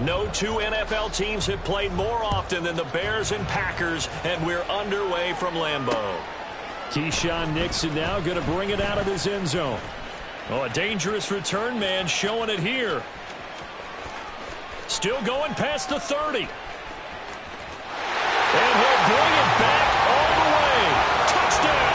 No two NFL teams have played more often than the Bears and Packers, and we're underway from Lambeau. Keyshawn Nixon now going to bring it out of his end zone. Oh, a dangerous return man showing it here. Still going past the 30. And he'll bring it back all the way. Touchdown.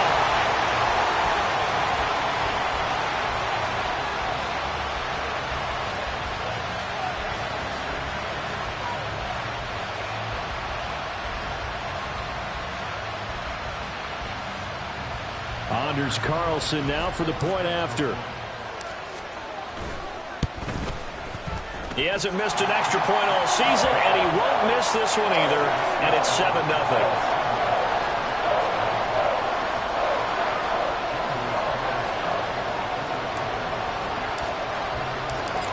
Anders Carlson now for the point after. He hasn't missed an extra point all season, and he won't miss this one either, and it's 7-0.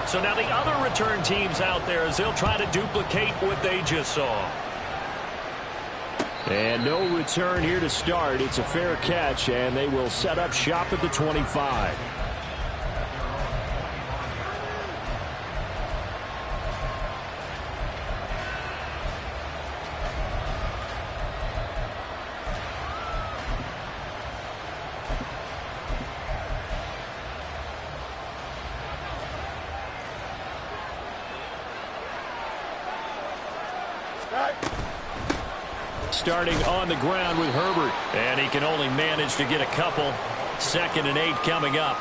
So now the other return teams out there as they'll try to duplicate what they just saw. And no return here to start. It's a fair catch, and they will set up shop at the 25. Starting on the ground with Herbert. And he can only manage to get a couple. 2nd and 8 coming up.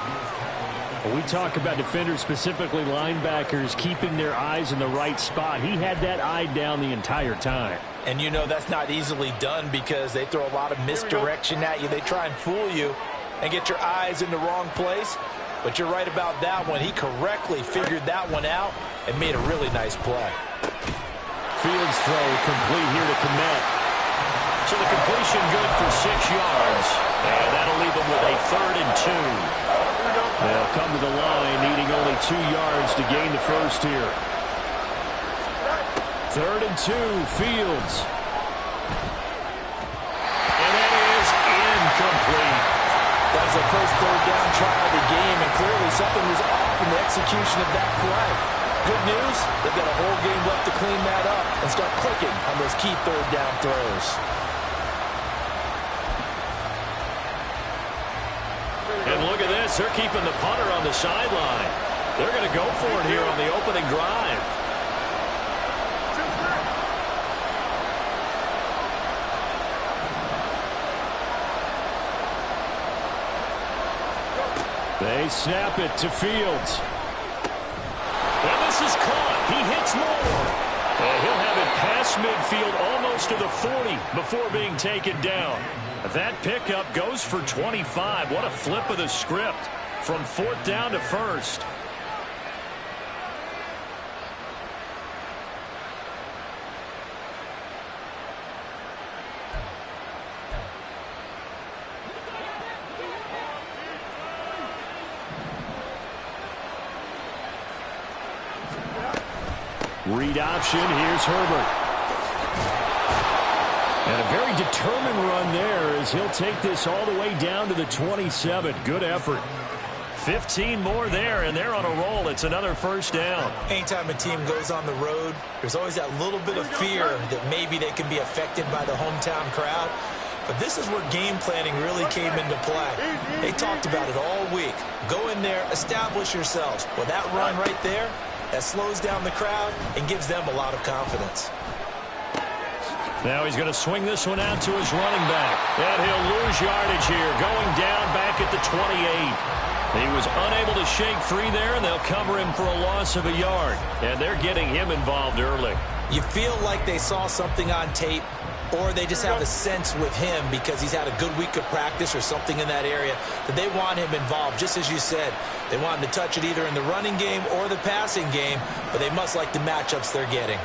When we talk about defenders, specifically linebackers, keeping their eyes in the right spot. He had that eye down the entire time. And you know that's not easily done because they throw a lot of misdirection at you. They try and fool you and get your eyes in the wrong place. But you're right about that one. He correctly figured that one out and made a really nice play. Fields throw complete here to Kmet. So the completion good for 6 yards. And that'll leave them with a 3rd and 2. They'll come to the line needing only 2 yards to gain the first here. 3rd and 2, Fields. And that is incomplete. That was the first 3rd down try of the game, and clearly something was off in the execution of that play. Good news, they've got a whole game left to clean that up and start clicking on those key 3rd down throws. And look at this. They're keeping the punter on the sideline. They're going to go for it here on the opening drive. They snap it to Fields. And this is caught. He hits more. And he'll have it past midfield almost to the 40 before being taken down. That pickup goes for 25. What a flip of the script from 4th down to 1st. Read option. Here's Herbert. And a very determined run there as he'll take this all the way down to the 27. Good effort. 15 more there, and they're on a roll. It's another 1st down. Anytime a team goes on the road, there's always that little bit of fear that maybe they can be affected by the hometown crowd. But this is where game planning really came into play. They talked about it all week. Go in there, establish yourselves. Well, that run right there, that slows down the crowd and gives them a lot of confidence. Now he's going to swing this one out to his running back. And he'll lose yardage here, going down back at the 28. He was unable to shake free there, and they'll cover him for a loss of a yard. And they're getting him involved early. You feel like they saw something on tape, or they just have a sense with him because he's had a good week of practice or something in that area that they want him involved. Just as you said, they want him to touch it either in the running game or the passing game, but they must like the matchups they're getting.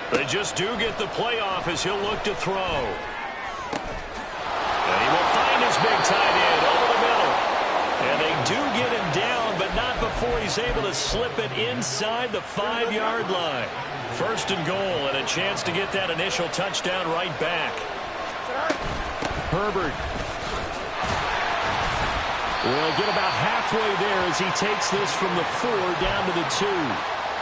They just do get the playoff as he'll look to throw. And he will find his big tight end over the middle. And they do get him down, but not before he's able to slip it inside the 5-yard line. 1st and goal, and a chance to get that initial touchdown right back. Herbert. We'll get about halfway there as he takes this from the 4 down to the 2.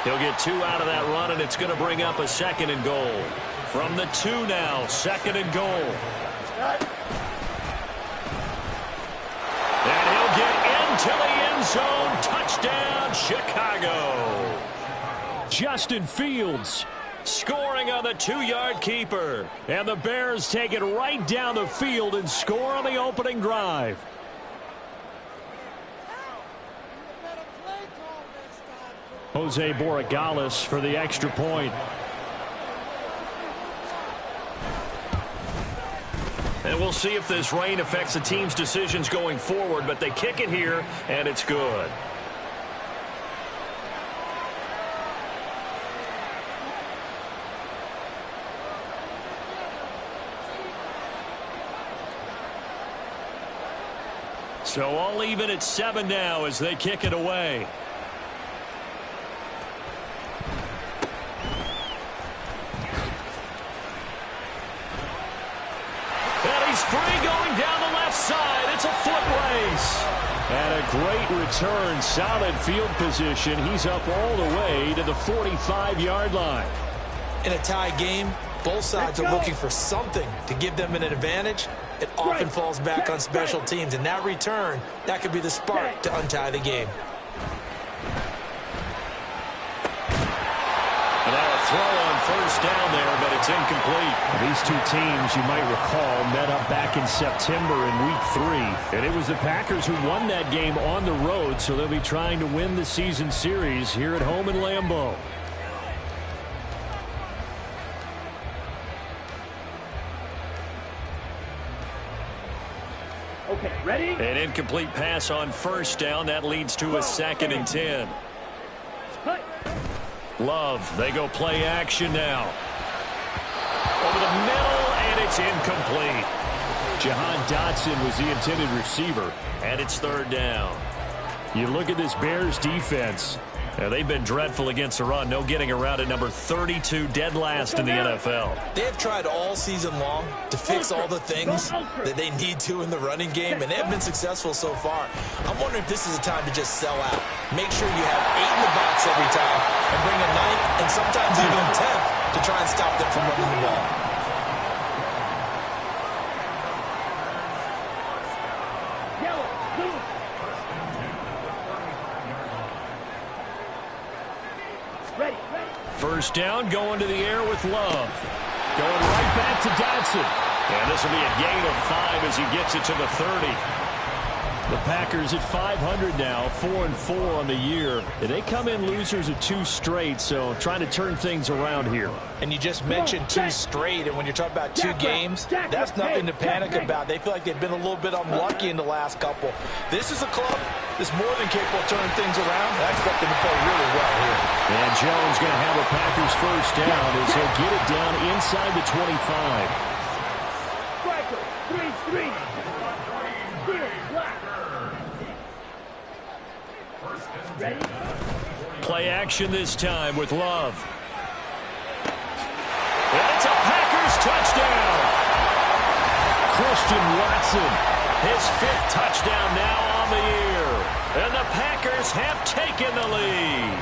He'll get 2 out of that run, and it's going to bring up a 2nd and goal. From the 2 now, 2nd and goal. And he'll get into the end zone. Touchdown, Chicago. Justin Fields scoring on the 2-yard keeper. And the Bears take it right down the field and score on the opening drive. Jose Borregales for the extra point. And we'll see if this rain affects the team's decisions going forward, but they kick it here, and it's good. So all even at 7 now as they kick it away. He's free going down the left side. It's a foot race. And a great return. Solid field position. He's up all the way to the 45-yard line. In a tie game, both sides are looking for something to give them an advantage. It often falls back on special teams. And that return, that could be the spark to untie the game. Throw on first down there, but it's incomplete. These two teams, you might recall, met up back in September in Week 3. And it was the Packers who won that game on the road, so they'll be trying to win the season series here at home in Lambeau. Okay, ready? An incomplete pass on first down. That leads to a 2nd and 10. Love, they go play action now. Over the middle, and it's incomplete. Jahan Dotson was the intended receiver. And it's 3rd down. You look at this Bears defense. Now, they've been dreadful against the run. No getting around at number 32, dead last in the NFL. They have tried all season long to fix all the things that they need to in the running game, and they have been successful so far. I'm wondering if this is a time to just sell out. Make sure you have 8 in the box every time and bring a 9th and sometimes even 10th to try and stop them from running the ball. First down, going to the air with Love. Going right back to Dotson. And this will be a gain of 5 as he gets it to the 30. The Packers at 500 now, 4-4 on the year. And they come in losers of 2 straight, so trying to turn things around here. And you just mentioned 2 straight, and when you're talking about 2 games, that's nothing to panic about. They feel like they've been a little bit unlucky in the last couple. This is a club that's more than capable of turning things around. I expect them to play really well here. And Jones going to have a Packers first down as he'll get it down inside the 25. Striker, 3-3. Ready? Play action this time with Love. And it's a Packers touchdown. Christian Watson. His 5th touchdown now on the year. And the Packers have taken the lead.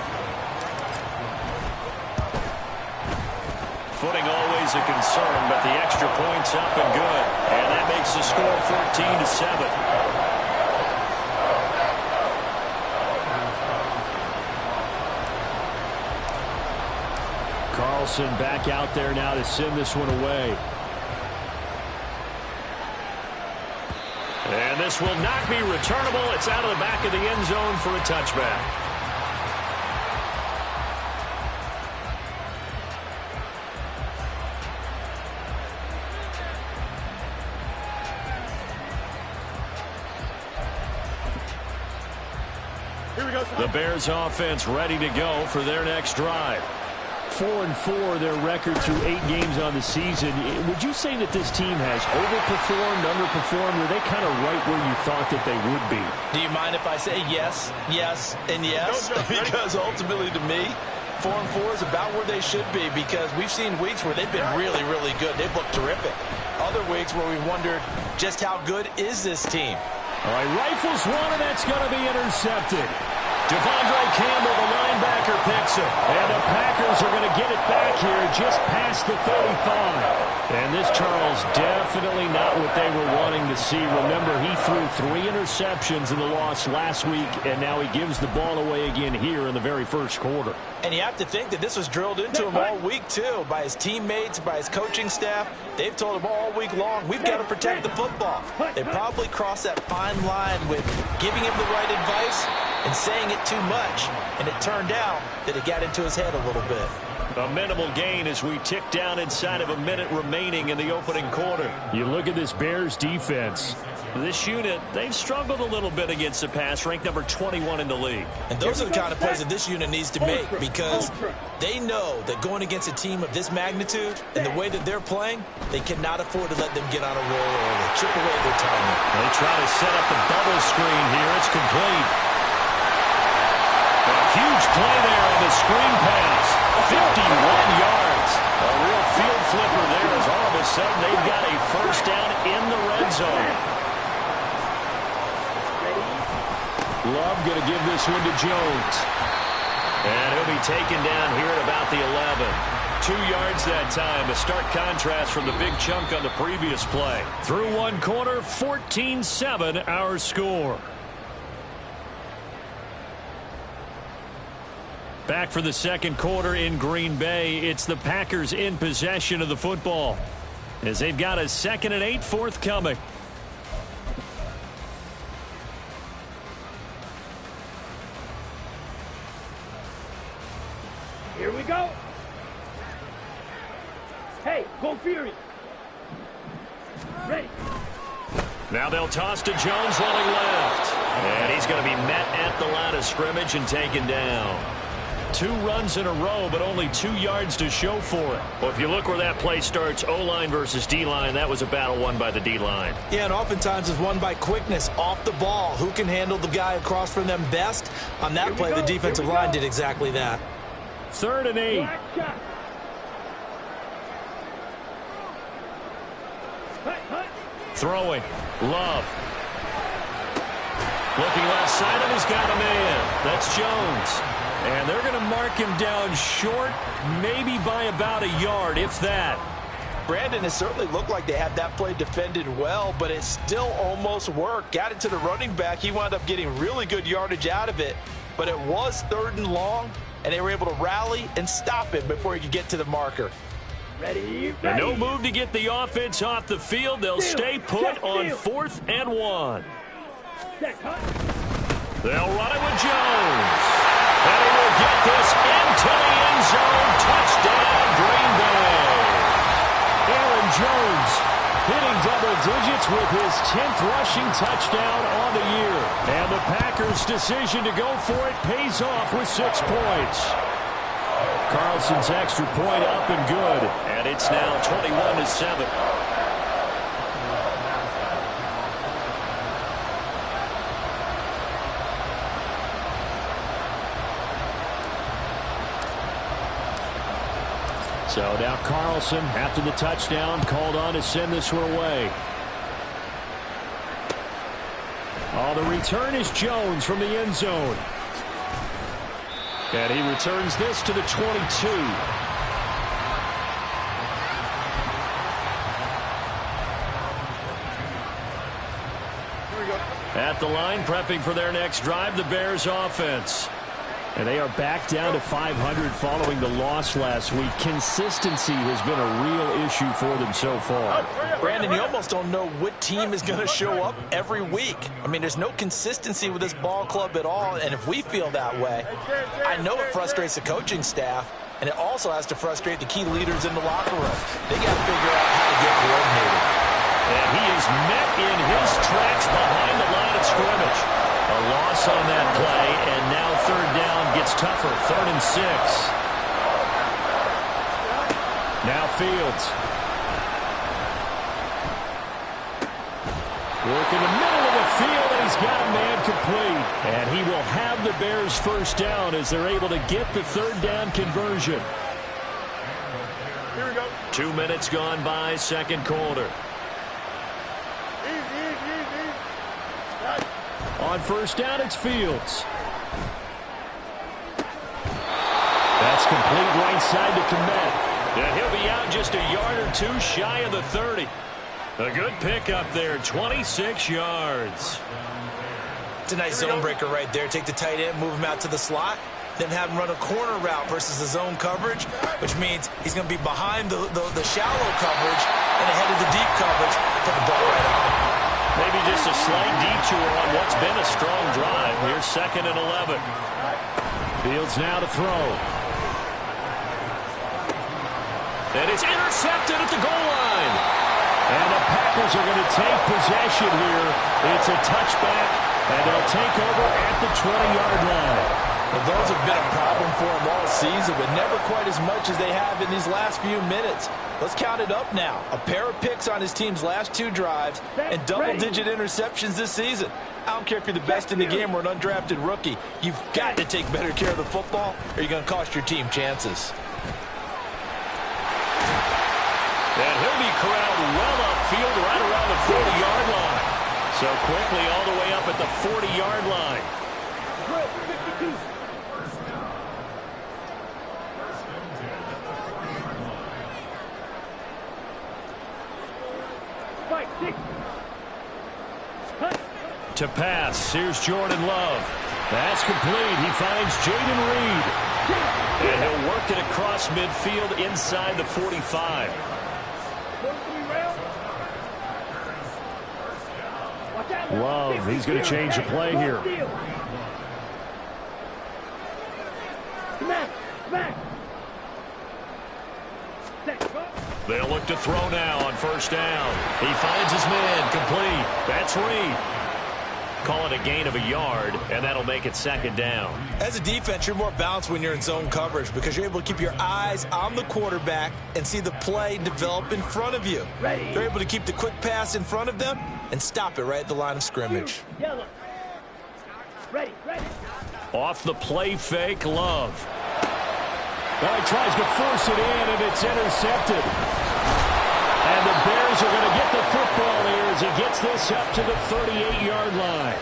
Footing always a concern, but the extra point's up and good. And that makes the score 14-7. Carlson back out there now to send this one away. And this will not be returnable. It's out of the back of the end zone for a touchback. Here we go. The Bears offense ready to go for their next drive. 4-4 their record through 8 games on the season. Would you say that this team has overperformed, underperformed, or are they kind of right where you thought that they would be? Do you mind if I say yes, yes, and yes? Because ultimately to me, 4-4 is about where they should be, because we've seen weeks where they've been really, really good. They've looked terrific. Other weeks where we wondered just how good is this team. All right, rifles one, and that's going to be intercepted. Devondre Campbell, the linebacker, picks it. And the Packers are going to get it back here just past the 35. And this, Charles, definitely not what they were wanting to see. Remember, he threw 3 interceptions in the loss last week, and now he gives the ball away again here in the very first quarter. And you have to think that this was drilled into him all week, too, by his teammates, by his coaching staff. They've told him all week long, we've got to protect the football. They probably crossed that fine line with giving him the right advice and saying it too much, and it turned out that it got into his head a little bit. A minimal gain as we tick down inside of a minute remaining in the opening quarter. You look at this Bears defense. This unit, they've struggled a little bit against the pass, ranked number 21 in the league. And those are the kind of plays that this unit needs to make, because they know that going against a team of this magnitude and the way that they're playing, they cannot afford to let them get on a roll early. Chip away their timing. They try to set up the bubble screen here. It's complete. A huge play there on the screen pass. 51 yards. A real field flipper there as all of a sudden they've got a first down in the red zone. Love going to give this one to Jones. And he'll be taken down here at about the 11. 2 yards that time. A stark contrast from the big chunk on the previous play. Through one quarter, 14-7 our score. Back for the second quarter in Green Bay. It's the Packers in possession of the football, as they've got a 2nd and 8 forthcoming. Here we go. Hey, go Fury. Ready. Now they'll toss to Jones running left. And he's going to be met at the line of scrimmage and taken down. 2 runs in a row, but only 2 yards to show for it. Well, if you look where that play starts, O-line versus D-line, that was a battle won by the D-line. Yeah, and oftentimes it's won by quickness off the ball. Who can handle the guy across from them best? On that play, the defensive line did exactly that. 3rd and 8. Throwing. Love. Looking left side of, he's got a man. That's Jones. And they're going to mark him down short, maybe by about a yard, if that. Brandon, it certainly looked like they had that play defended well, but it still almost worked. Got it to the running back. He wound up getting really good yardage out of it, but it was 3rd and long, and they were able to rally and stop him before he could get to the marker. Ready. And no move to get the offense off the field. They'll stay put on 4th and 1. They'll run it with Jones. And he will get this into the end zone. Touchdown, Green Bay. Aaron Jones hitting double digits with his 10th rushing touchdown on the year. And the Packers' decision to go for it pays off with 6 points. Carlson's extra point up and good. And it's now 21-7. So now Carlson, after the touchdown, called on to send this one away. Oh, the return is Jones from the end zone. And he returns this to the 22. At the line, prepping for their next drive, the Bears offense. And they are back down to 500 following the loss last week. Consistency has been a real issue for them so far. Brandon, you almost don't know what team is going to show up every week. I mean, there's no consistency with this ball club at all, and if we feel that way, I know it frustrates the coaching staff, and it also has to frustrate the key leaders in the locker room. They got to figure out how to get coordinated. And he is met in his tracks behind the line of scrimmage. A loss on that play, and now 3rd down gets tougher. 3rd and 6. Now Fields. Working the middle of the field, and he's got a man complete. And he will have the Bears' first down as they're able to get the 3rd down conversion. Here we go. 2 minutes gone by, second quarter. On first down, it's Fields. That's complete right side to Komet. And he'll be out just a yard or two shy of the 30. A good pickup there, 26 yards. It's a nice zone breaker right there. Take the tight end, move him out to the slot, then have him run a corner route versus the zone coverage, which means he's going to be behind the shallow coverage and ahead of the deep coverage. Put the ball right on him. Maybe just a slight detour on what's been a strong drive. Here's 2nd and 11. Fields now to throw. And it's intercepted at the goal line. And the Packers are going to take possession here. It's a touchback, and they'll take over at the 20-yard line. Well, those have been a problem for them all season, but never quite as much as they have in these last few minutes. Let's count it up now. A pair of picks on his team's last 2 drives and double-digit interceptions this season. I don't care if you're the best in the game or an undrafted rookie. You've got to take better care of the football, or you're going to cost your team chances. And he'll be corralled well upfield right around the 40-yard line. So quickly all the way up at the 40-yard line. To pass, here's Jordan Love. That's complete. He finds Jaden Reed. And he'll work it across midfield inside the 45. Love, he's going to change the play here. They'll look to throw now on first down. He finds his man, complete. That's Reed. Call it a gain of a yard, and that'll make it 2nd down. As a defense, you're more balanced when you're in zone coverage because you're able to keep your eyes on the quarterback and see the play develop in front of you. You're able to keep the quick pass in front of them and stop it right at the line of scrimmage. Off the play fake, Love. Well, he tries to force it in, and it's intercepted. And the Bears are going to get the football here as he gets this up to the 38-yard line.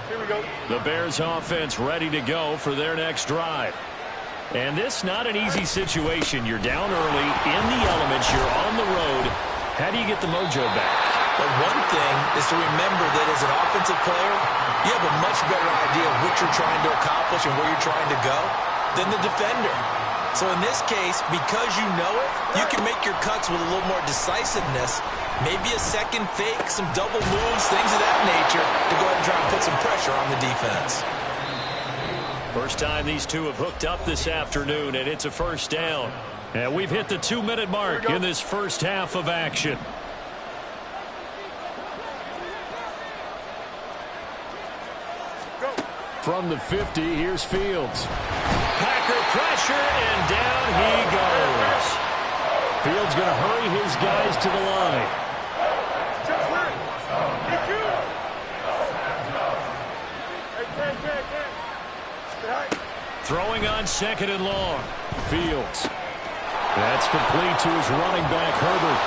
Here we go. The Bears offense ready to go for their next drive. And this not an easy situation. You're down early, in the elements, you're on the road. How do you get the mojo back? But one thing is to remember that as an offensive player, you have a much better idea of what you're trying to accomplish and where you're trying to go than the defender. So in this case, because you know it, you can make your cuts with a little more decisiveness. Maybe a second fake, some double moves, things of that nature to go ahead and try and put some pressure on the defense. First time these two have hooked up this afternoon, and it's a first down. And we've hit the 2-minute mark in this first half of action. From the 50, here's Fields. Packer pressure, and down he goes. Fields going to hurry his guys to the line. Throwing on 2nd and long. Fields. That's complete to his running back, Herbert.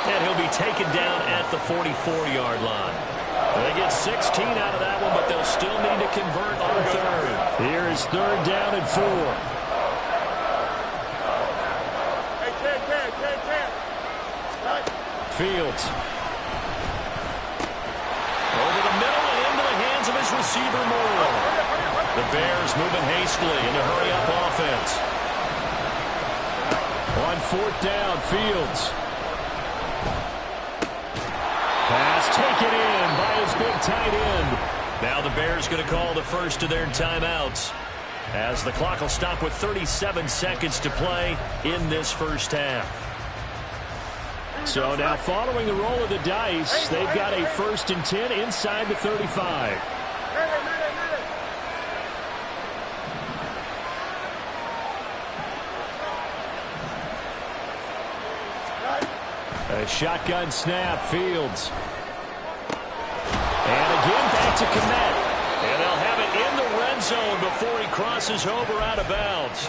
And he'll be taken down at the 44-yard line. They get 16 out of that one, but they'll still need to convert on 3rd. Here is 3rd down and 4. Fields. Over the middle and into the hands of his receiver, Moore. The Bears moving hastily in a hurry-up offense. On 4th down, Fields. Pass taken in by his big tight end. Now the Bears going to call the first of their timeouts as the clock will stop with 37 seconds to play in this first half. So now following the roll of the dice, they've got a 1st and 10 inside the 35. A shotgun snap, Fields. And again back to Komet. And they'll have it in the red zone before he crosses over out of bounds.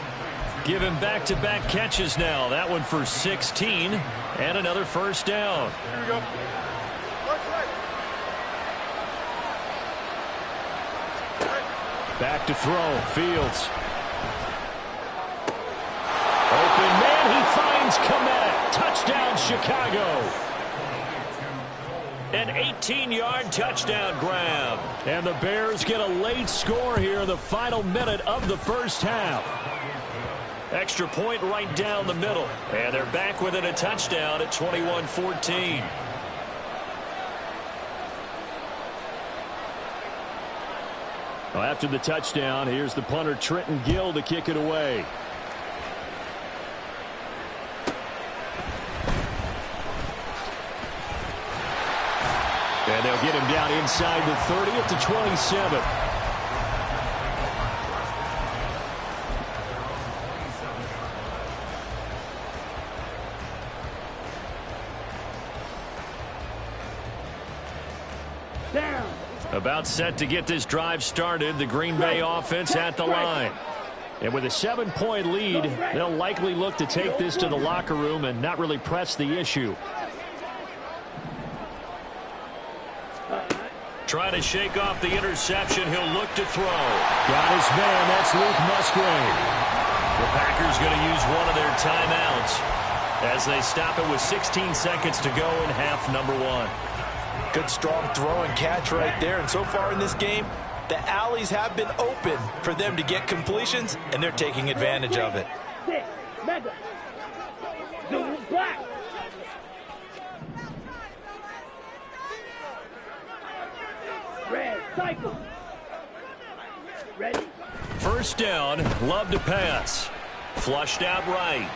Give him back-to-back catches now. That one for 16 and another first down. Here we go. Back to throw. Fields. Open man. He finds Kmet. Touchdown, Chicago. An 18-yard touchdown grab. And the Bears get a late score here in the final minute of the first half. Extra point right down the middle. And they're back within a touchdown at 21-14. Well, after the touchdown, here's the punter Trenton Gill to kick it away. And they'll get him down inside the 30 at the 27. Down. About set to get this drive started. The Green Bay offense at the line. And with a 7-point lead, they'll likely look to take this to the locker room and not really press the issue. Trying to shake off the interception. He'll look to throw. Got his man. That's Luke Musgrave. The Packers going to use one of their timeouts as they stop it with 16 seconds to go in half number 1. Good strong throw and catch right there. And so far in this game, the alleys have been open for them to get completions, and they're taking advantage of it. Six. Mega. Zoom black. Red. Cycle. Ready. First down. Love to pass. Flushed out right.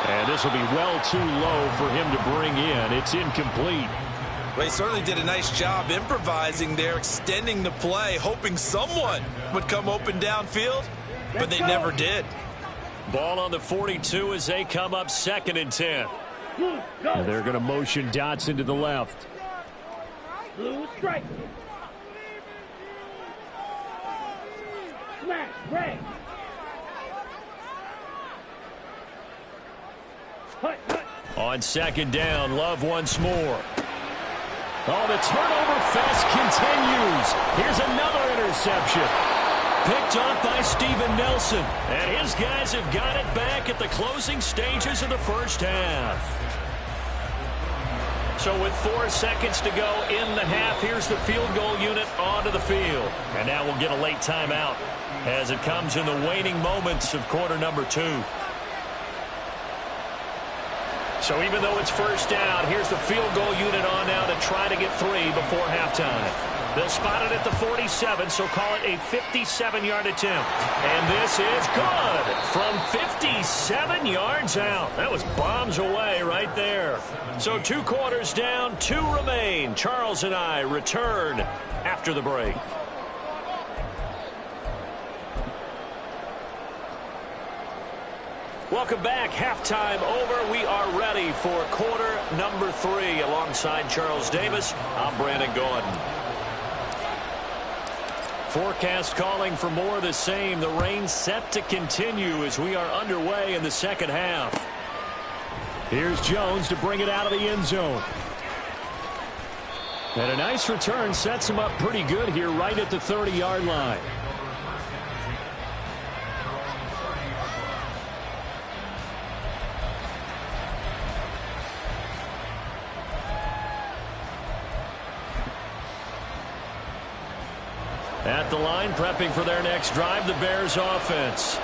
And this will be well too low for him to bring in. It's incomplete. They certainly did a nice job improvising there, extending the play, hoping someone would come open downfield, but they never did. Ball on the 42 as they come up 2nd and 10. Blue. Go. And they're going to motion Dotson to the left. Blue strike. Smash. Red. Hut, hut. On 2nd down, Love once more. Oh, the turnover fest continues. Here's another interception. Picked off by Steven Nelson. And his guys have got it back at the closing stages of the first half. So with 4 seconds to go in the half, here's the field goal unit onto the field. And now we'll get a late timeout as it comes in the waning moments of quarter number 2. So even though it's first down, here's the field goal unit on now to try to get 3 before halftime. They'll spot it at the 47, so call it a 57-yard attempt. And this is good from 57 yards out. That was bombs away right there. So 2 quarters down, 2 remain. Charles and I return after the break. Welcome back. Halftime over. We are ready for quarter number 3. Alongside Charles Davis, I'm Brandon Gordon. Forecast calling for more of the same. The rain set to continue as we are underway in the second half. Here's Jones to bring it out of the end zone. And a nice return sets him up pretty good here right at the 30-yard line. At the line, prepping for their next drive, the Bears offense.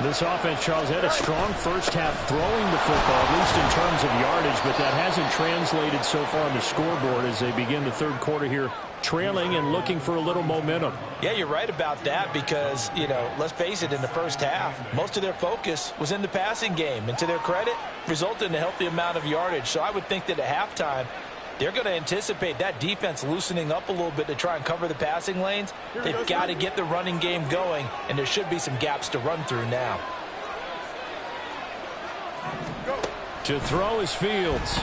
This offense, Charles, had a strong first half throwing the football, at least in terms of yardage, but that hasn't translated so far on the scoreboard as they begin the third quarter here, trailing and looking for a little momentum. Yeah, you're right about that because, you know, let's face it, in the first half, most of their focus was in the passing game. And to their credit, resulted in a healthy amount of yardage. So I would think that at halftime, they're going to anticipate that defense loosening up a little bit to try and cover the passing lanes. They've got to get the running game going, and there should be some gaps to run through now. To throw is Fields.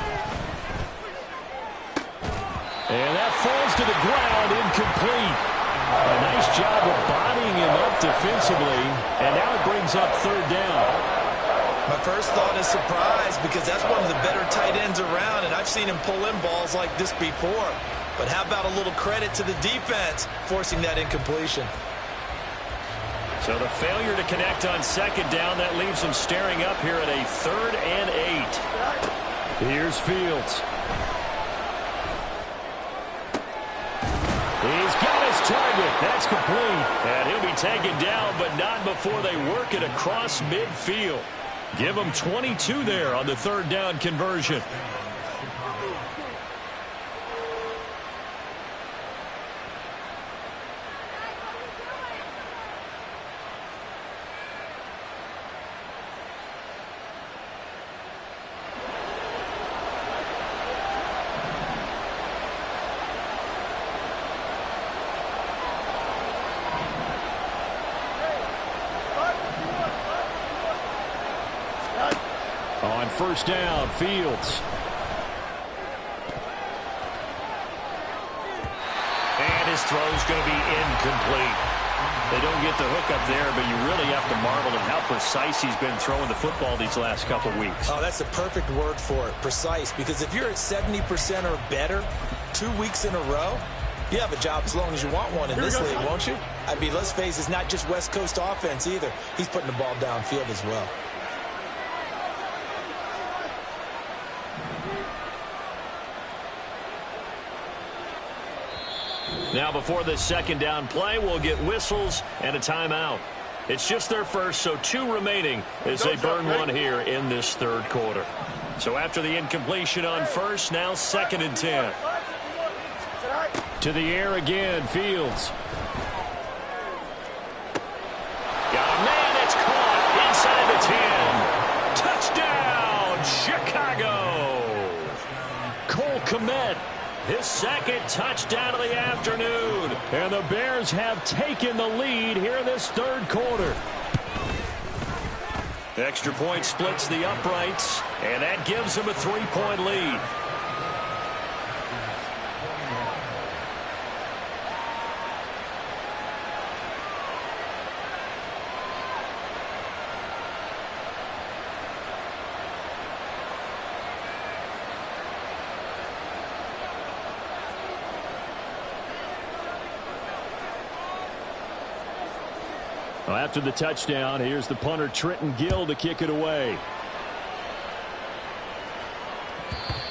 And that falls to the ground, incomplete. A nice job of bodying him up defensively, and now it brings up 3rd down. My first thought is surprise because that's one of the better tight ends around, and I've seen him pull in balls like this before. But how about a little credit to the defense forcing that incompletion? So the failure to connect on second down, that leaves them staring up here at a 3rd and 8. Here's Fields. He's got his target. That's complete. And he'll be taken down, but not before they work it across midfield. Give them 22 there on the 3rd down conversion. On 1st down, Fields. And his throw's going to be incomplete. They don't get the hook up there, but you really have to marvel at how precise he's been throwing the football these last couple weeks. Oh, that's the perfect word for it, precise. Because if you're at 70% or better 2 weeks in a row, you have a job as long as you want one in this league, won't you? I mean, let's face it, it's not just West Coast offense either. He's putting the ball downfield as well. Now before this 2nd down play, we'll get whistles and a timeout. It's just their first, so 2 remaining as they burn one here in this 3rd quarter. So after the incompletion on 1st, now 2nd and 10. To the air again, Fields. Got a man, it's caught inside the 10. Touchdown, Chicago. Cole Kmet. His 2nd touchdown of the afternoon. And the Bears have taken the lead here in this 3rd quarter. Extra point splits the uprights, and that gives them a 3-point lead. Well, after the touchdown, here's the punter Trenton Gill to kick it away.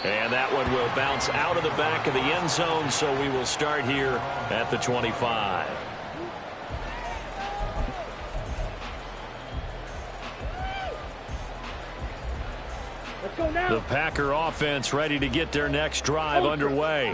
And that one will bounce out of the back of the end zone, so we will start here at the 25. The Packer offense ready to get their next drive underway.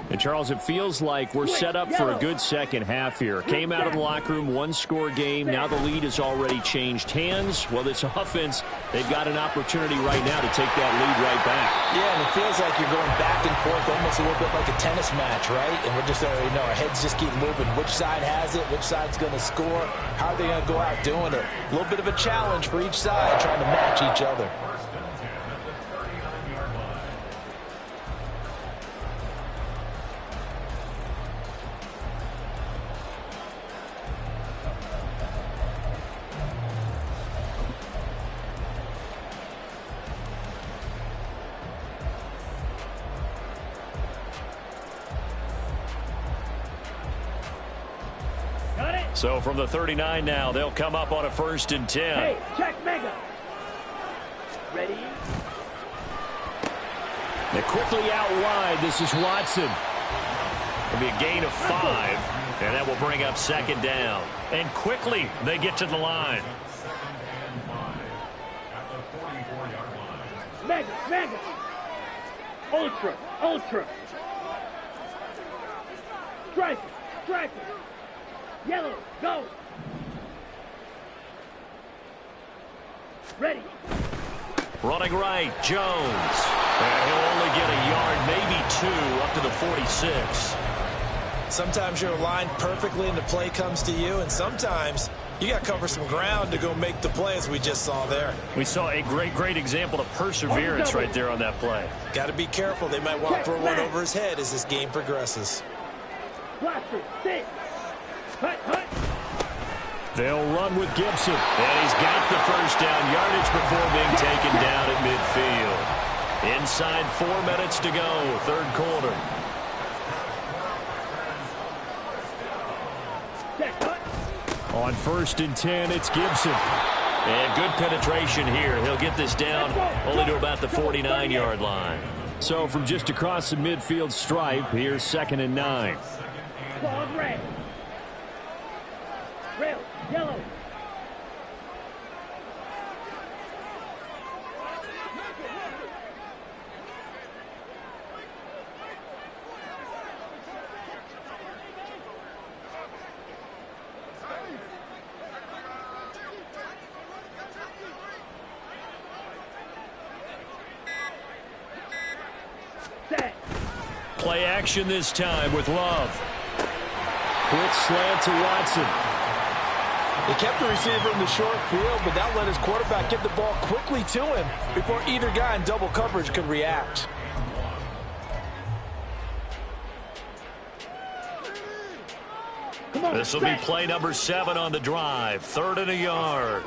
And Charles, it feels like we're set up for a good second half here. Came out of the locker room, 1-score game. Now the lead has already changed hands. Well, this offense, they've got an opportunity right now to take that lead right back. Yeah, and it feels like you're going back and forth almost a little bit like a tennis match, right? And we're just, our heads just keep moving. Which side has it? Which side's going to score? How are they going to go out doing it? A little bit of a challenge for each side, trying to match each other. So from the 39 now, they'll come up on a 1st and 10. Hey, check mega. Ready? They're quickly out wide. This is Watson. It'll be a gain of 5, and that will bring up 2nd down. And quickly, they get to the line. Mega, mega. Ultra, ultra. Striker, striker. Yellow, go. Ready. Running right, Jones. And he'll only get a yard, maybe 2, up to the 46. Sometimes you're aligned perfectly and the play comes to you, and sometimes you got to cover some ground to go make the play, as we just saw there. We saw a great example of perseverance right there on that play. Got to be careful. They might want to throw one over his head as this game progresses. Blaster, sit. Hut, hut. They'll run with Gibson. And he's got the 1st down yardage before being taken down at midfield. Inside 4 minutes to go, 3rd quarter. On 1st and 10, it's Gibson. And good penetration here. He'll get this down only to about the 49-yard line. So from just across the midfield stripe, here's 2nd and 9. Ball red. Red, yellow. Play action this time with Love. Quick slant to Watson. They kept the receiver in the short field, but that let his quarterback get the ball quickly to him before either guy in double coverage could react. This will be play number 7 on the drive. 3rd and a yard.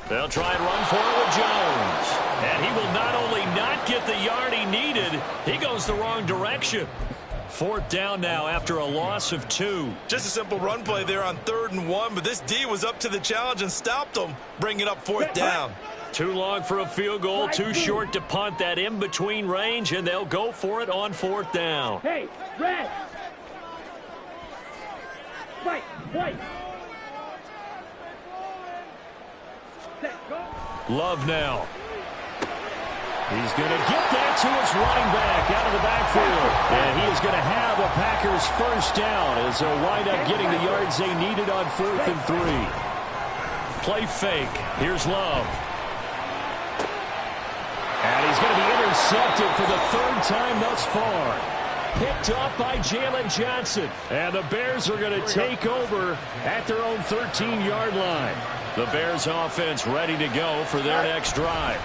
They'll try and run for it with Jones. And he will not only not get the yard he needed, he goes the wrong direction. 4th down now after a loss of 2. Just a simple run play there on 3rd and 1, but this D was up to the challenge and stopped them, bringing up 4th down. Too long for a field goal, too short to punt. That in-between range, and they'll go for it on 4th down. Hey, red. White, white. Love now. He's going to get that to his running back out of the backfield. And he is going to have a Packers 1st down as they'll wind up getting the yards they needed on 4th and 3. Play fake. Here's Love. And he's going to be intercepted for the 3rd time thus far. Picked up by Jalen Johnson. And the Bears are going to take over at their own 13-yard line. The Bears offense ready to go for their next drive.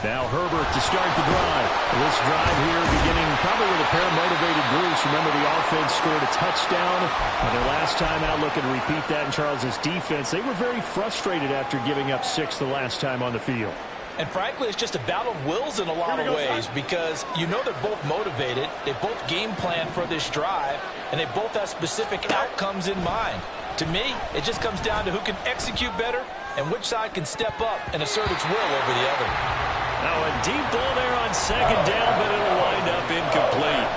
Now Herbert to start the drive. This drive here beginning probably with a pair of motivated groups. Remember, the offense scored a touchdown on their last time out. Looking to repeat that in Charles's defense. They were very frustrated after giving up 6 the last time on the field. And frankly, it's just a battle of wills in a lot of ways because you know they're both motivated. They both game plan for this drive, and they both have specific outcomes in mind. To me, it just comes down to who can execute better and which side can step up and assert its will over the other. Now a deep ball there on 2nd down, but it'll wind up incomplete.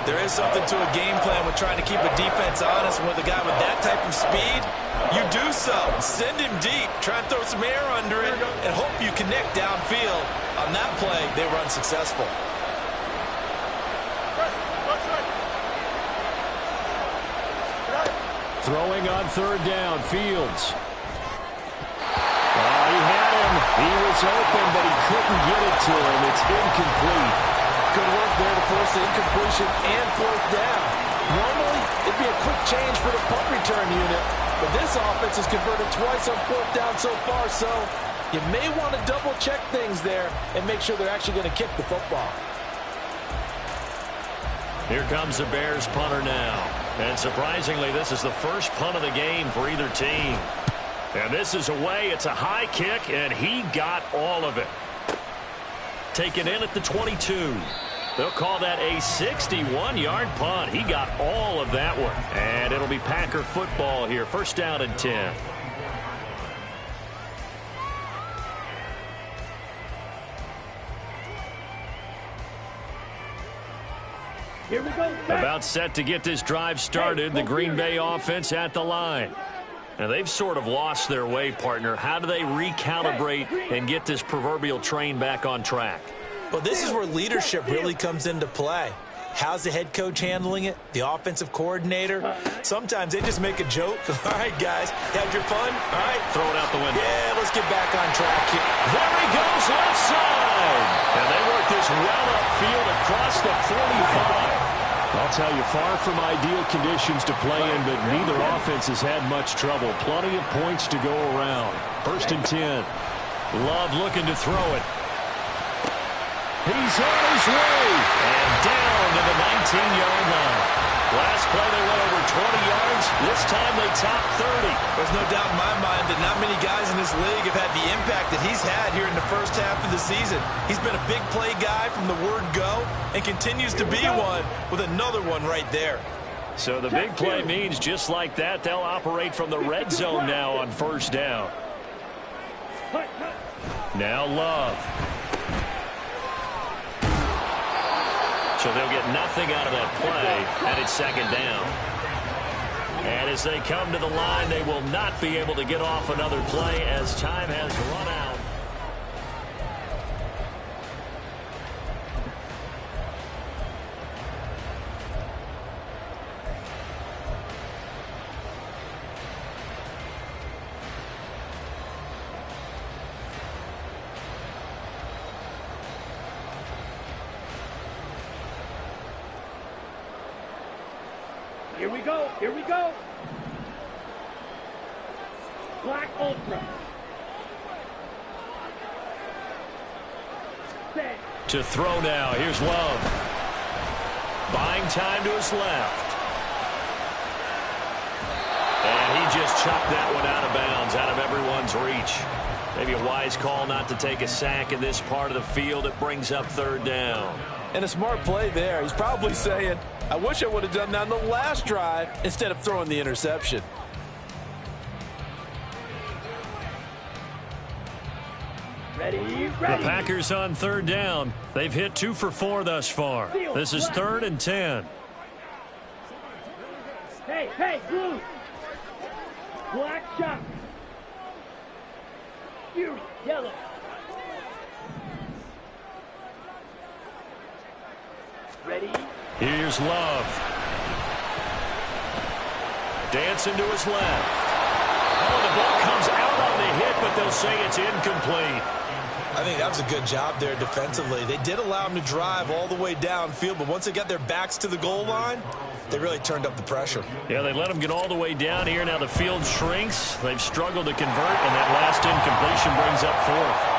There is something to a game plan with trying to keep a defense honest. With a guy with that type of speed, you do so. Send him deep, try and throw some air under it, and hope you connect downfield. On that play, they were unsuccessful. Throwing on 3rd down, Fields. He had him. He was open, but he couldn't get it to him. It's incomplete. Good work there to force the incompletion and 4th down. Normally, it'd be a quick change for the punt return unit, but this offense has converted twice on 4th down so far, so you may want to double-check things there and make sure they're actually going to kick the football. Here comes the Bears punter now. And surprisingly, this is the first punt of the game for either team. And this is away. It's a high kick, and he got all of it. Taken in at the 22. They'll call that a 61-yard punt. He got all of that one. And it'll be Packer football here. 1st down and 10. Here we go. About set to get this drive started. The Green Bay offense at the line. Now, they've sort of lost their way, partner. How do they recalibrate and get this proverbial train back on track? Well, this is where leadership really comes into play. How's the head coach handling it? The offensive coordinator? Sometimes they just make a joke. All right, guys, had your fun? All right. Throw it out the window. Yeah, let's get back on track here. There he goes, left side. And they work this well upfield across the 45. I'll tell you, far from ideal conditions to play in, but neither offense has had much trouble. Plenty of points to go around. 1st and 10. Love looking to throw it. He's on his way. And down to the 19-yard line. Last play they went over 20 yards. This time they topped 30. There's no doubt in my mind that not many guys in this league have had the impact that he's had here in the first half of the season. He's been a big play guy from the word go and continues to be one with another one right there. So the big play means just like that, they'll operate from the red zone now on first down. Now Love. So they'll get nothing out of that play, and it's second down. And as they come to the line, they will not be able to get off another play as time has run out. Here we go. Here we go. Black Ultra. Set. To throw now. Here's Love. Buying time to his left. And he just chucked that one out of bounds, out of everyone's reach. Maybe a wise call not to take a sack in this part of the field. It brings up third down. And a smart play there. He's probably saying, I wish I would have done that on the last drive instead of throwing the interception. Ready, The ready. Packers on third down. They've hit 2 for 4 thus far. This is 3rd and 10. Hey, hey, blue. Black shot. Fury, yellow. Ready. Here's Love. Dancing to his left. Oh, the ball comes out on the hit, but they'll say it's incomplete. I think that was a good job there defensively. They did allow them to drive all the way downfield, but once they got their backs to the goal line, they really turned up the pressure. Yeah, they let them get all the way down here. Now the field shrinks. They've struggled to convert, and that last incompletion brings up 4th.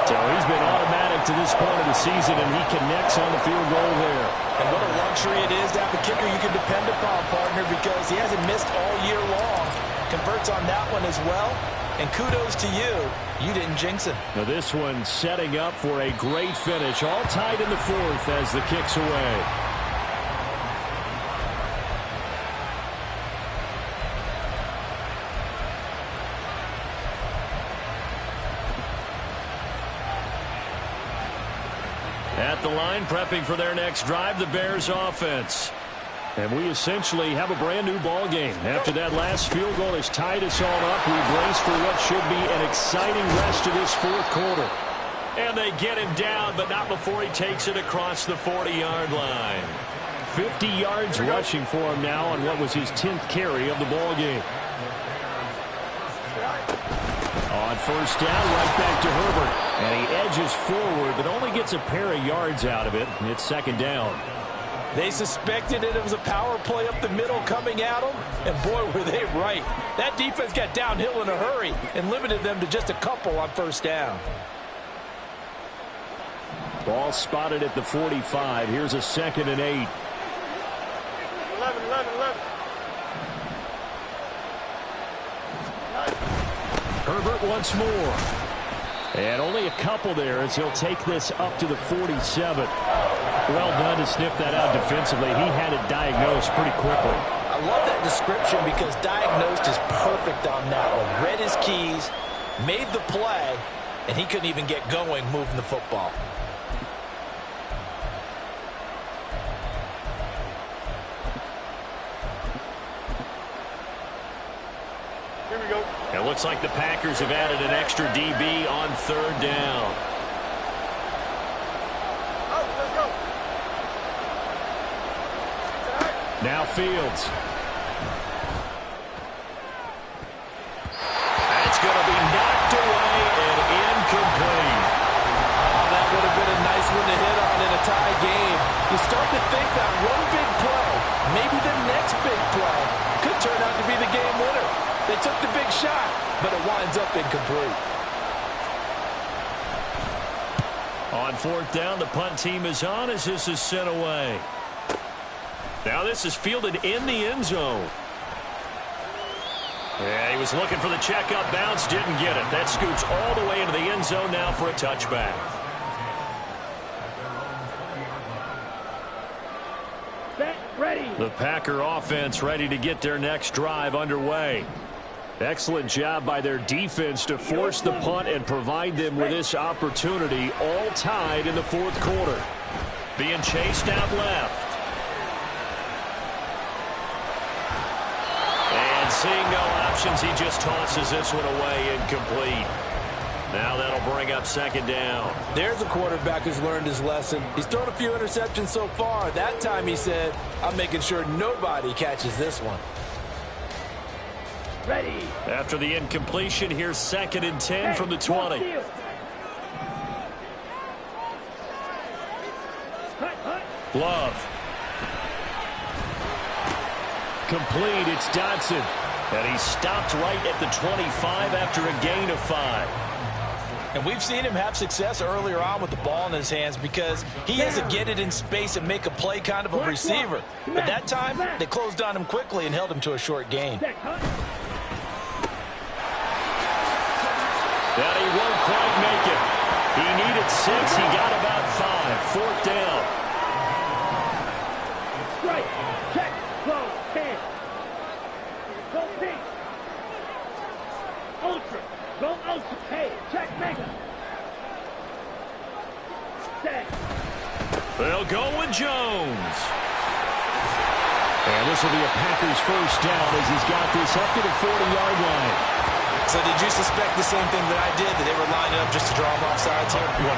So he's been automatic to this point of the season, and he connects on the field goal there. And what a luxury it is to have a kicker you can depend upon, partner, because he hasn't missed all year long. Converts on that one as well. And kudos to you. You didn't jinx it. Now this one setting up for a great finish. All tied in the 4th as the kick's away. At the line, prepping for their next drive, the Bears offense. And we essentially have a brand-new ball game. After that last field goal has tied us all up, we brace for what should be an exciting rest of this 4th quarter. And they get him down, but not before he takes it across the 40-yard line. 50 yards rushing for him now on what was his 10th carry of the ball game. On first down, right back to Herbert. And he edges forward, but only gets a pair of yards out of it. It's second down. They suspected it was a power play up the middle coming at them, and boy, were they right. That defense got downhill in a hurry and limited them to just a couple on first down. Ball spotted at the 45. Here's a 2nd and 8. 11. Herbert once more. And only a couple there as he'll take this up to the 47. Well done to sniff that out defensively. He had it diagnosed pretty quickly. I love that description because diagnosed is perfect on that one. Read his keys, made the play, and he couldn't even get going moving the football. Here we go. It looks like the Packers have added an extra DB on third down. Let's go. Now Fields. That's going to be knocked away and incomplete. Oh, that would have been a nice one to hit on in a tie game. You start to think that one big play, maybe the next big play, could turn out to be the game winner. They took the big shot, but it winds up incomplete. On fourth down, the punt team is on as this is sent away. Now this is fielded in the end zone. Yeah, he was looking for the checkup bounce, didn't get it. That scoots all the way into the end zone now for a touchback. Set, ready. The Packer offense ready to get their next drive underway. Excellent job by their defense to force the punt and provide them with this opportunity, all tied in the fourth quarter. Being chased out left. And seeing no options, he just tosses this one away, incomplete. Now that'll bring up second down. There's a quarterback who's learned his lesson. He's thrown a few interceptions so far. That time he said, I'm making sure nobody catches this one. Ready. After the incompletion, here's 2nd and 10 from the 20. Love. Complete, it's Dodson. And he stopped right at the 25 after a gain of 5. And we've seen him have success earlier on with the ball in his hands because he has to get it in space and make a play kind of a receiver. But that time, they closed on him quickly and held him to a short gain. And he won't quite make it. He needed 6. He got about 5. 4th down. Strike. Check. Close. 10. Go pink. Ultra. Go ultra. Hey. Check mega. Set. They'll go with Jones. And this will be a Packers first down as he's got this up to the 40-yard line. So did you suspect the same thing that I did, that they were lined up just to draw him off sides here? 100%.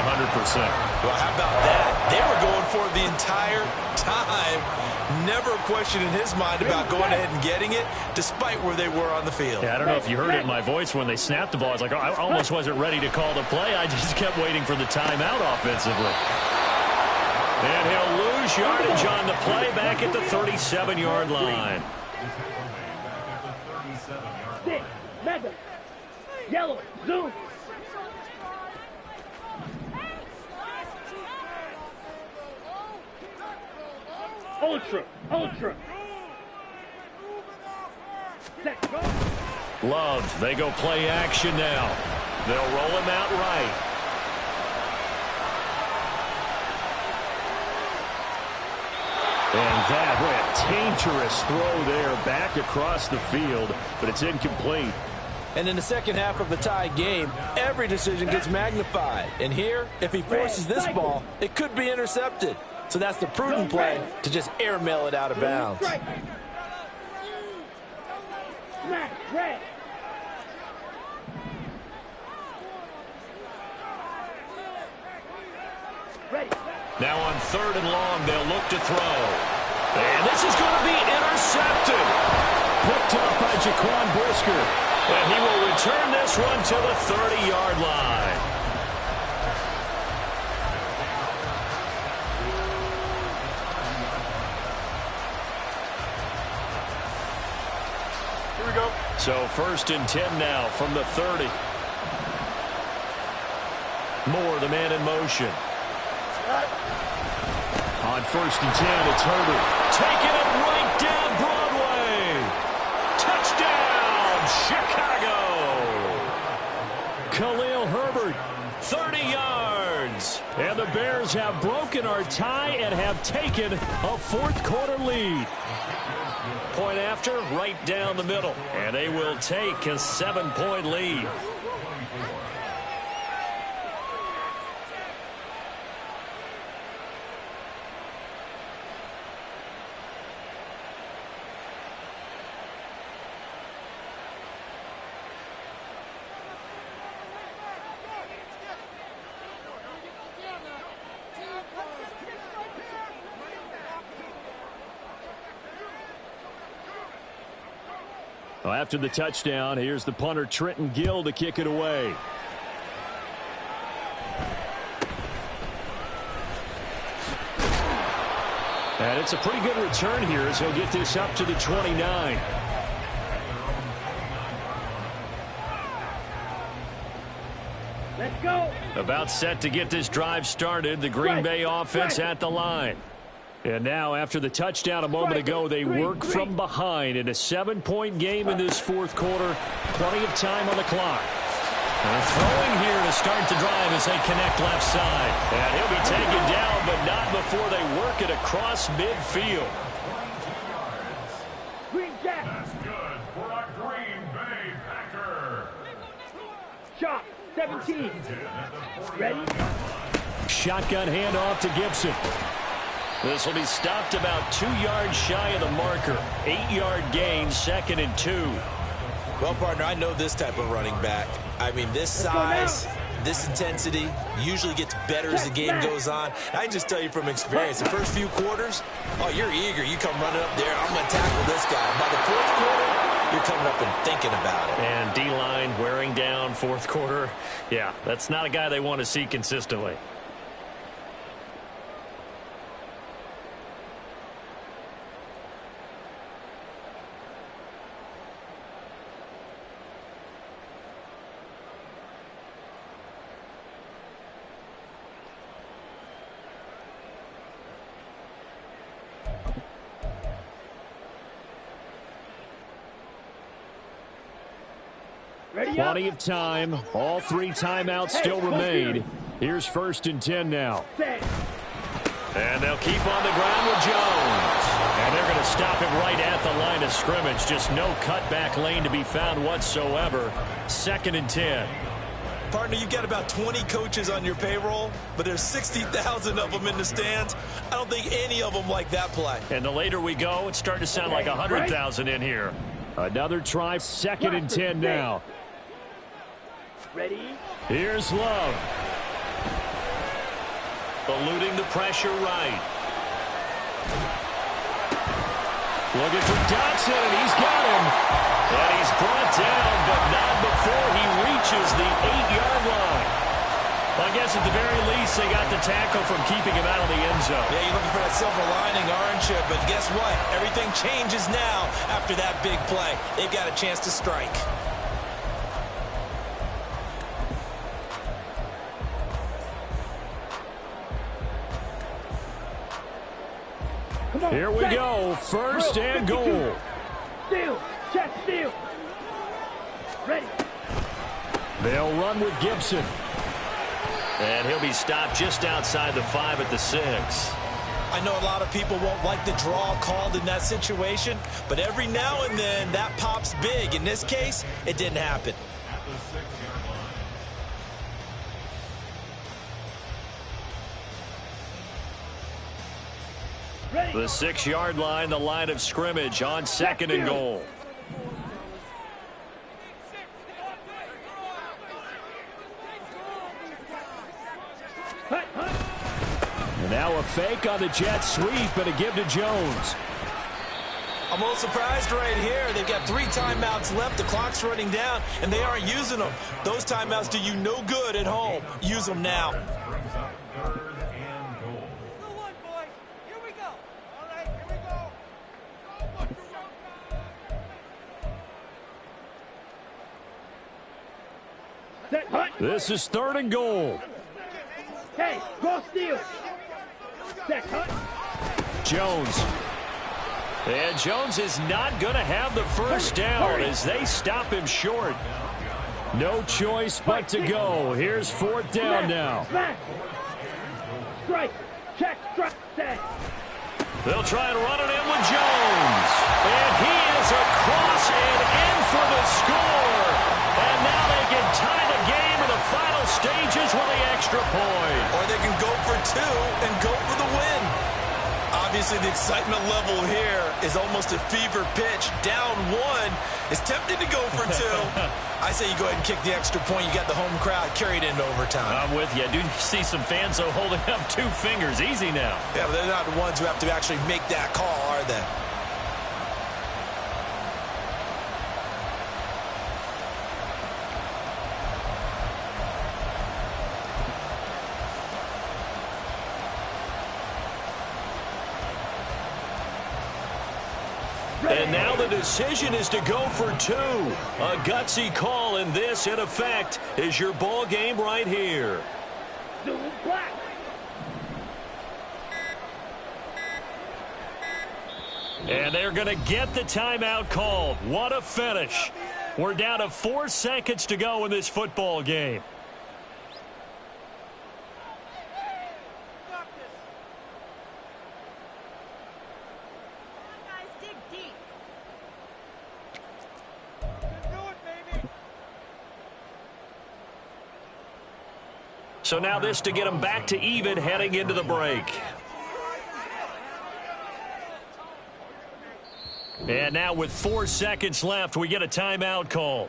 Well, how about that? They were going for it the entire time. Never a question in his mind about going ahead and getting it, despite where they were on the field. Yeah, I don't know if you heard it in my voice when they snapped the ball. I was like, oh, I almost wasn't ready to call the play. I just kept waiting for the timeout offensively. And he'll lose yardage on the play back at the 37-yard line. Stick. Mega. Yellow. Zoom. Ultra. Ultra. Set. Go. Love, they go play action now. They'll roll him out right. And that, what a dangerous throw there back across the field, but it's incomplete. And in the second half of the tie game, every decision gets magnified. And here, if he forces this ball, it could be intercepted. So that's the prudent play to just airmail it out of bounds. Smash. Red. Ready. Now on 3rd and long, they'll look to throw. And this is going to be intercepted. Picked up by Jaquan Brisker. And he will return this one to the 30-yard line. Here we go. So 1st and 10 now from the 30. Moore, the man in motion. On 1st and 10, it's Herbert. Taking it right down Broadway. Touchdown, Chicago. Khalil Herbert. 30 yards. And the Bears have broken our tie and have taken a fourth-quarter lead. Point after, right down the middle. And they will take a 7-point lead. Well, after the touchdown, here's the punter Trenton Gill to kick it away. And it's a pretty good return here as he'll get this up to the 29. Let's go. About set to get this drive started. The Green Bay offense at the line. And now, after the touchdown a moment ago, they work from behind in a 7-point game in this fourth quarter. Plenty of time on the clock. And throwing here to start the drive as they connect left side. And he'll be taken down, but not before they work it across midfield. Special team. Ready? Shotgun handoff to Gibson. This will be stopped about 2 yards shy of the marker. 8-yard gain, 2nd and 2. Well, partner, I know this type of running back. I mean, this size, this intensity usually gets better as the game goes on. I can just tell you from experience, the first few quarters, oh, you're eager. You come running up there, I'm going to tackle this guy. By the fourth quarter, you're coming up and thinking about it. And D-line wearing down fourth quarter. Yeah, that's not a guy they want to see consistently. Plenty of time. All 3 timeouts still remain. Here's 1st and 10 now. And they'll keep on the ground with Jones. And they're going to stop him right at the line of scrimmage. Just no cutback lane to be found whatsoever. 2nd and 10. Partner, you've got about 20 coaches on your payroll, but there's 60,000 of them in the stands. I don't think any of them like that play. And the later we go, it's starting to sound like 100,000 in here. Another try, 2nd and 10 now. Ready? Here's Love. Eluding the pressure right. Looking for Dotson, and he's got him. And he's brought down, but not before he reaches the 8-yard line. Well, I guess at the very least, they got the tackle from keeping him out of the end zone. Yeah, you're looking for that silver lining, aren't you? But guess what? Everything changes now after that big play. They've got a chance to strike. Here we go. 1st and goal. Steal. Check steal. Ready. They'll run with Gibson. And he'll be stopped just outside the 5 at the 6. I know a lot of people won't like the draw called in that situation, but every now and then that pops big. In this case, it didn't happen. The 6-yard line, the line of scrimmage on 2nd and goal. And now a fake on the jet sweep and a give to Jones. I'm a little surprised right here. They've got 3 timeouts left. The clock's running down, and they aren't using them. Those timeouts do you no good at home. Use them now. This is 3rd and goal. Hey, go steal. Set, cut. Jones. And Jones is not going to have the first down as they stop him short. No choice but to go. Here's 4th down now. Strike. Check. Strike. Set. They'll try and run it in with Jones. And he is across and in for the score. And now they can tie the game in the final stages with the extra point. Or they can go for 2 and go for the win. Obviously, the excitement level here is almost a fever pitch. Down 1 is tempted to go for 2. I say you go ahead and kick the extra point. You got the home crowd carried into overtime. I'm with you. I do see some fans, though, holding up 2 fingers. Easy now. Yeah, but they're not the ones who have to actually make that call, are they? And now the decision is to go for 2. A gutsy call, and this, in effect, is your ball game right here. Black. And they're going to get the timeout called. What a finish. We're down to 4 seconds to go in this football game. So now this to get them back to even heading into the break. And now with 4 seconds left, we get a timeout call.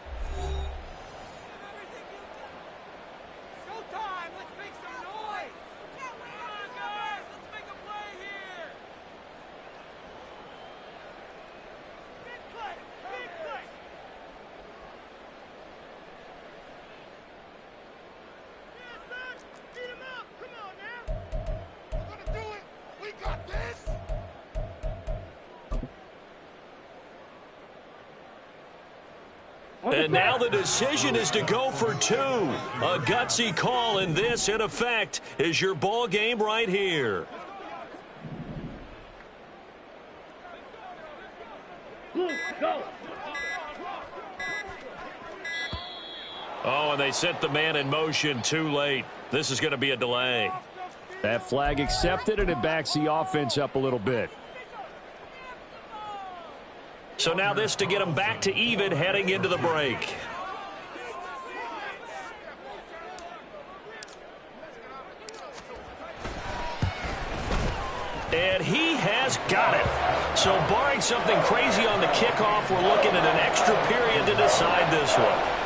And now the decision is to go for 2. A gutsy call, and this, in effect, is your ball game right here. Go. Oh, and they sent the man in motion too late. This is going to be a delay. That flag accepted, and it backs the offense up a little bit. So now this to get them back to even heading into the break. And he has got it. So barring something crazy on the kickoff, we're looking at an extra period to decide this one.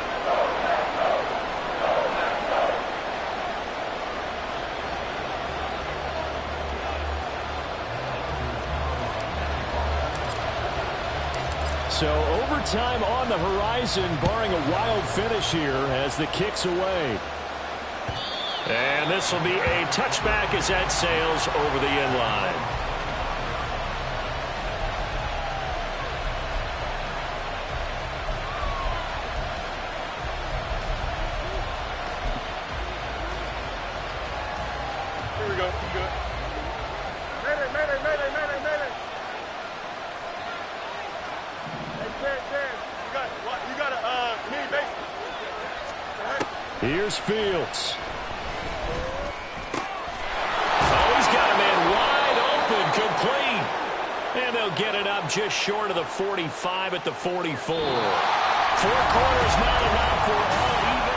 So overtime on the horizon, barring a wild finish here as the kick's away. And this will be a touchback as that sails over the end line. Here we go. You good? Mayday. You got a mini base. Here's Fields. Oh, he's got a man wide open, complete. And they'll get it up just short of the 45 at the 44. 4 quarters not enough for all even.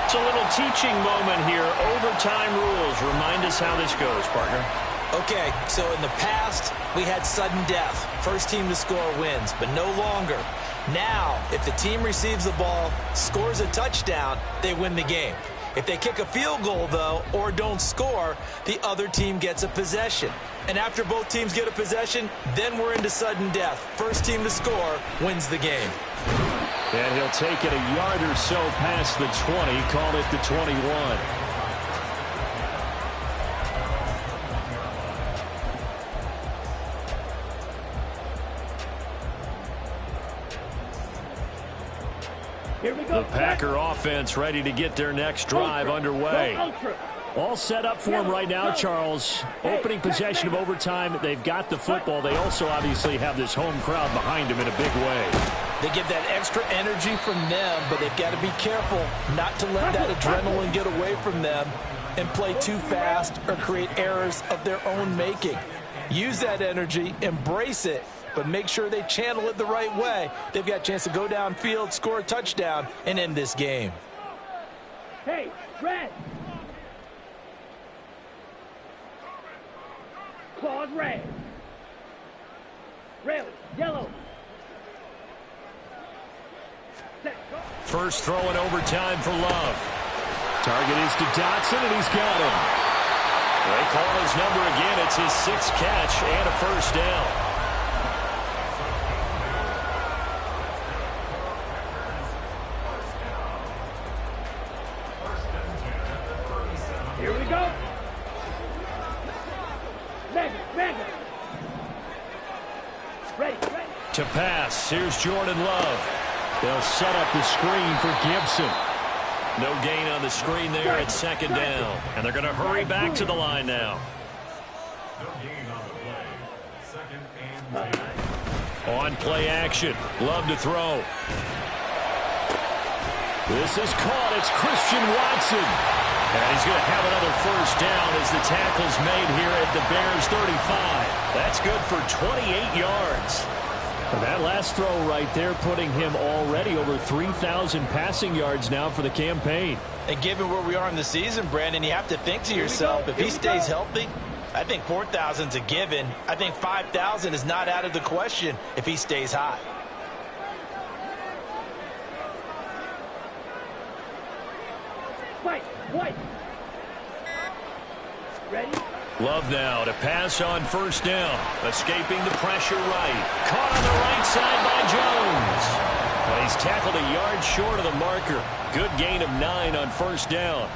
It's a little teaching moment here. Overtime rules. Remind us how this goes, partner. Okay, so in the past, we had sudden death. First team to score wins, but no longer. Now, if the team receives the ball, scores a touchdown, they win the game. If they kick a field goal, though, or don't score, the other team gets a possession. And after both teams get a possession, then we're into sudden death. First team to score wins the game. And he'll take it a yard or so past the 20, call it the 21. Here we go. The Packer offense ready to get their next drive underway. All set up for them right now, Charles. Opening possession of overtime. They've got the football. They also obviously have this home crowd behind them in a big way. They get that extra energy from them, but they've got to be careful not to let that adrenaline get away from them and play too fast or create errors of their own making. Use that energy, embrace it, but make sure they channel it the right way. They've got a chance to go downfield, score a touchdown, and end this game. Hey, red. Claws red. Red, yellow. Set, go. First throw in overtime for Love. Target is to Dotson, and he's got him. They call his number again. It's his 6th catch and a first down. Here we go. Mega. Ready. To pass, here's Jordan Love. They'll set up the screen for Gibson. No gain on the screen there at 2nd down. And they're going to hurry back to the line now. On play action. Love to throw. This is caught. It's Christian Watson. And he's going to have another first down as the tackle's made here at the Bears 35. That's good for 28 yards. That last throw right there putting him already over 3,000 passing yards now for the campaign. And given where we are in the season, Brandon, you have to think to yourself, if he stays healthy, I think 4,000's a given. I think 5,000 is not out of the question if he stays hot. White. Ready? Love now to pass on first down. Escaping the pressure right. Caught on the right side by Jones. Well, he's tackled a yard short of the marker. Good gain of 9 on first down.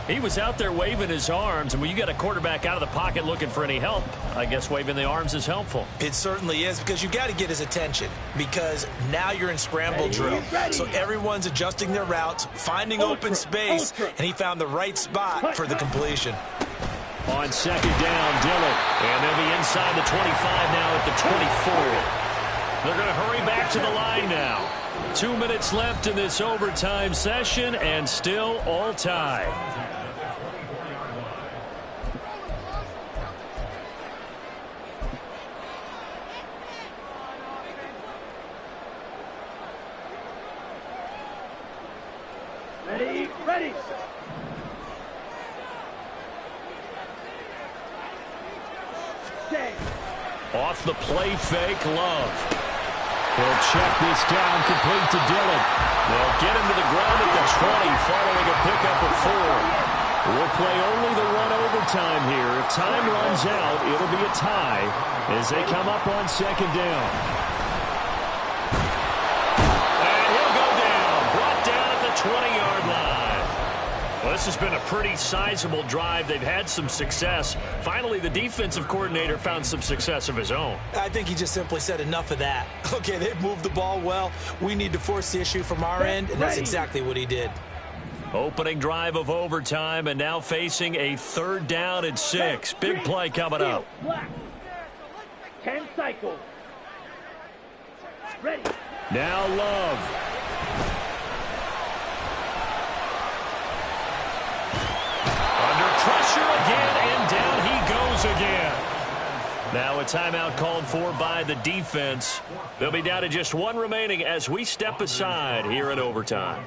He was out there waving his arms, and when you got a quarterback out of the pocket looking for any help, I guess waving the arms is helpful. It certainly is, because you got to get his attention, because now you're in scramble drill. So everyone's adjusting their routes, finding open space, and he found the right spot for the completion. On second down, Dillon. And they'll be inside the 25 now at the 24. They're going to hurry back to the line now. 2 minutes left in this overtime session, and still all tied. Ready. Off the play fake, Love. He'll check this down, complete to Dillon. They'll get him to the ground at the 20 following a pickup of 4. We'll play only the one overtime here. If time runs out, it'll be a tie as they come up on second down. And he'll go down, brought down at the 20-yard line. Well, this has been a pretty sizable drive. They've had some success. Finally, the defensive coordinator found some success of his own. I think he just simply said enough of that. Okay, they've moved the ball well. We need to force the issue from our end, and that's exactly what he did. Opening drive of overtime, and now facing a third down and 6. Big play coming up. 10 cycles. Ready. Now Love. Under pressure again, and down he goes again. Now a timeout called for by the defense. They'll be down to just 1 remaining as we step aside here in overtime.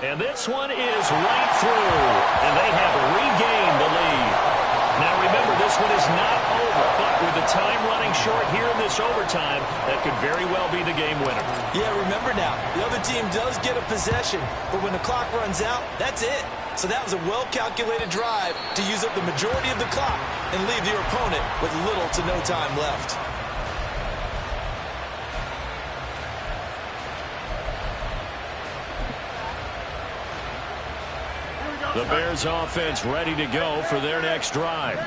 And this one is right through, and they have regained the lead. Now remember, this one is not over, but with the time running short here in this overtime, that could very well be the game winner. Yeah, remember now, the other team does get a possession, but when the clock runs out, that's it. So that was a well-calculated drive to use up the majority of the clock and leave your opponent with little to no time left. The Bears offense ready to go for their next drive.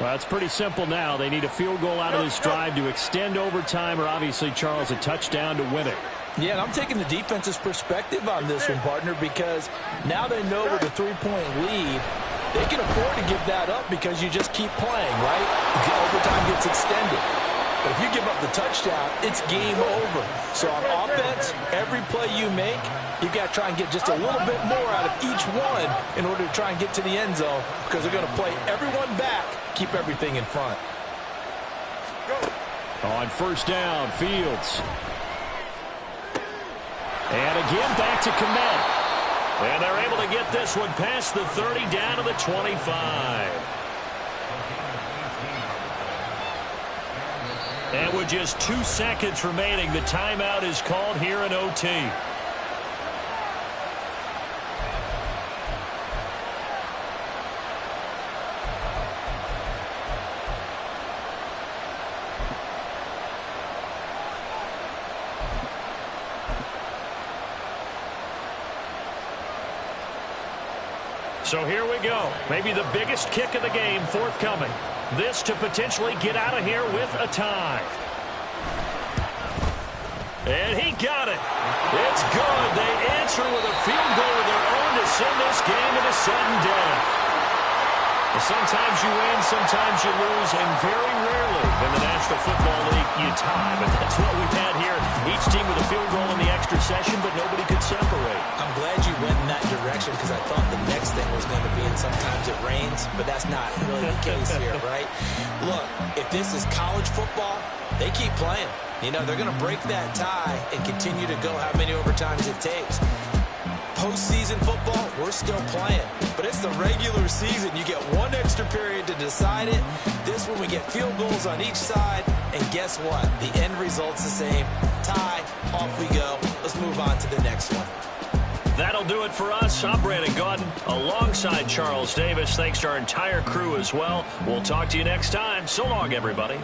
Well, it's pretty simple now. They need a field goal out of this drive to extend overtime, or obviously, Charles, a touchdown to win it. Yeah, and I'm taking the defense's perspective on this one, partner, because now they know with a 3-point lead, they can afford to give that up because you just keep playing, right? The overtime gets extended. But if you give up the touchdown, it's game over. So on offense, every play you make, you've got to try and get just a little bit more out of each one in order to try and get to the end zone, because they're going to play everyone back, keep everything in front. On first down, Fields. And again back to Kmet. And they're able to get this one past the 30 down to the 25. And with just 2 seconds remaining, the timeout is called here in OT. So here we go. Maybe the biggest kick of the game forthcoming. This to potentially get out of here with a tie. And he got it. It's good. They answer with a field goal of their own to send this game into sudden death. Sometimes you win, sometimes you lose, and very rarely in the National Football League you tie. But that's what we've had here. Each team with a field goal in the extra session, but nobody could separate. I'm glad you went in that direction because I thought the next thing was going to be, and sometimes it rains, but that's not really the case here, right? Look, if this is college football, they keep playing. You know, they're going to break that tie and continue to go how many overtimes it takes. Postseason football, we're still playing. But it's the regular season. You get one extra period to decide it. This one, we get field goals on each side. And guess what? The end result's the same. Tie, off we go. Let's move on to the next one. That'll do it for us. I'm Brandon Gaudin alongside Charles Davis. Thanks to our entire crew as well. We'll talk to you next time. So long, everybody.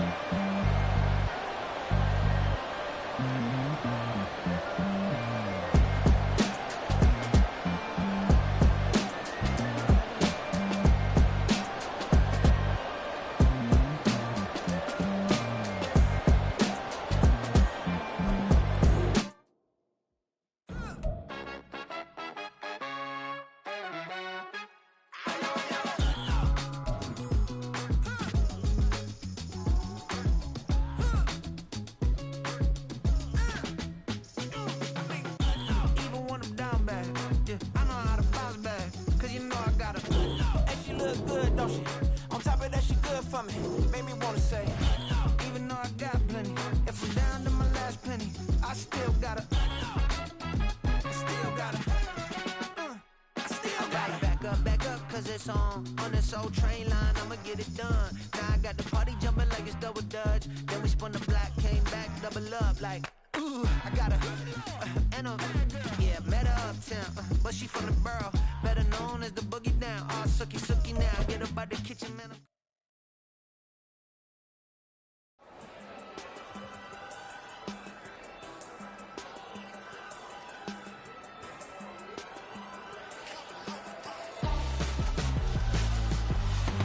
On top of that, she good for me. Made me wanna say, even though I got plenty, if I'm down to my last penny, I still gotta back up, cause it's on this old train line, I'ma get it done. Now I got the party jumping like it's double dutch. Then we spun the block, came back, double up, like, ooh, I got a, yeah, met her uptown, but she from the borough, better known as the boogie down. All sucky now, get up out the kitchen, man.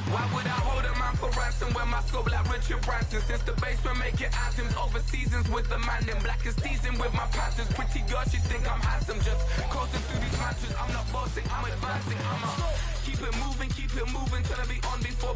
Why would I hold a man for ransom when my scope like Richard Branson? Since the basement making anthems over seasons with the man in black is teasing with my patterns. Pretty girl, she think I'm handsome, just coasting through these matches. I'm not bossing, I'm advancing. I'ma keep it moving till I be on before.